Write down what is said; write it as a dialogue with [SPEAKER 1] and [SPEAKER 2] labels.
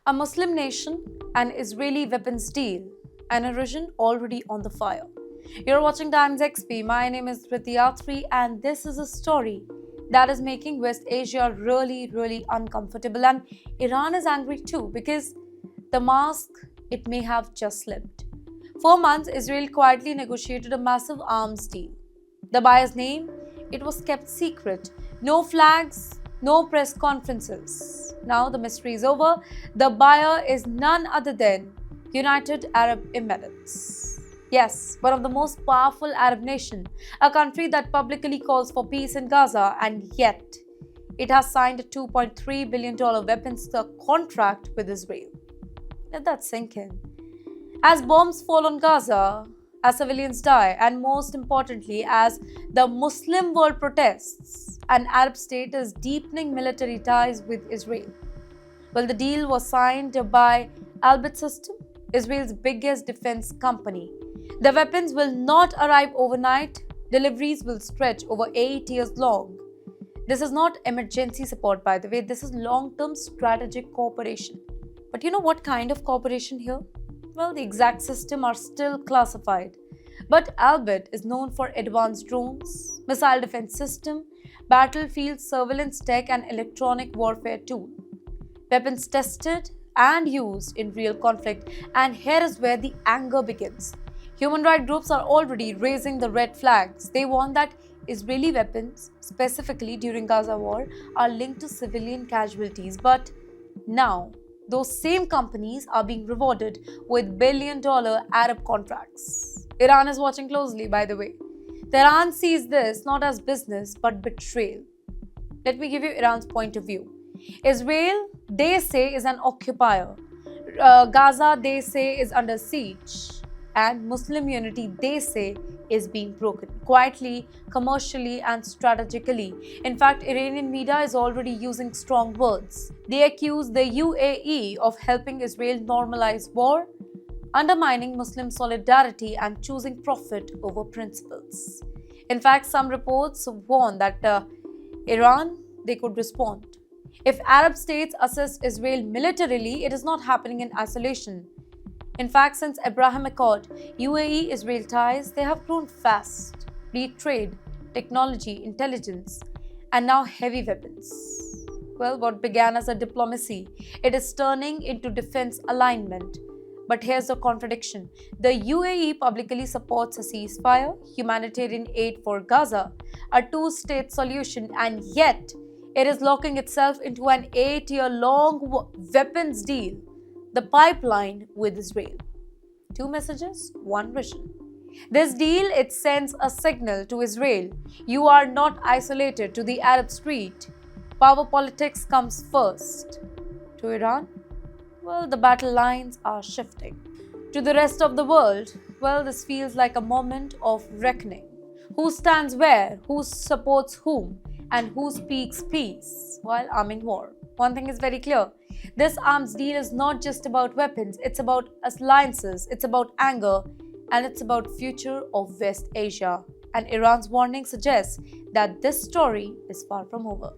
[SPEAKER 1] A Muslim nation, an Israeli weapons deal, and a region already on the fire. You're watching TimesXP. My name is Prithiyatri, and this is a story that is making West Asia really uncomfortable. And Iran is angry too because the mask, it may have just slipped. For months, Israel quietly negotiated a massive arms deal. The buyer's name, it was kept secret. No flags, no press conferences. Now the mystery is over. The buyer is none other than United Arab Emirates. Yes, one of the most powerful Arab nations, a country that publicly calls for peace in Gaza, and yet it has signed a $2.3 billion weapons contract with Israel. Let that sink in. As bombs fall on Gaza, as civilians die, and most importantly, as the Muslim world protests, an Arab state is deepening military ties with Israel. Well, the deal was signed by Elbit Systems, Israel's biggest defense company. The weapons will not arrive overnight. Deliveries will stretch over 8 years long. This is not emergency support, by the way. This is long-term strategic cooperation. But you know what kind of cooperation here? Well, the exact system are still classified. But Elbit is known for advanced drones, missile defense system, battlefield surveillance tech, and electronic warfare tool. Weapons tested and used in real conflict. And here is where the anger begins. Human rights groups are already raising the red flags. They warn that Israeli weapons, specifically during Gaza war, are linked to civilian casualties. But now, those same companies are being rewarded with billion-dollar Arab contracts. Iran is watching closely, by the way. Tehran sees this not as business but betrayal. Let me give you Iran's point of view. Israel, they say, is an occupier. Gaza, they say, is under siege. And Muslim unity, they say, is being broken quietly, commercially, and strategically. In fact, Iranian media is already using strong words. They accuse the UAE of helping Israel normalize war, undermining Muslim solidarity, and choosing profit over principles. In fact, some reports warn that Iran, they could respond. If Arab states assist Israel militarily, it is not happening in isolation. In fact, since Abraham Accord, UAE-Israel ties, they have grown fast. Be it trade, technology, intelligence, and now heavy weapons. Well, what began as a diplomacy, it is turning into defense alignment. But here's the contradiction. The UAE publicly supports a ceasefire, humanitarian aid for Gaza, a two-state solution, and yet it is locking itself into an 8-year-long weapons deal. The pipeline with Israel. 2 messages, 1 vision. This deal, it sends a signal to Israel. You are not isolated to the Arab street. Power politics comes first. To Iran, well, the battle lines are shifting. To the rest of the world, well, this feels like a moment of reckoning. Who stands where, who supports whom, and who speaks peace while arming war? One thing is very clear. This arms deal is not just about weapons, it's about alliances, it's about anger, and it's about future of West Asia. And Iran's warning suggests that this story is far from over.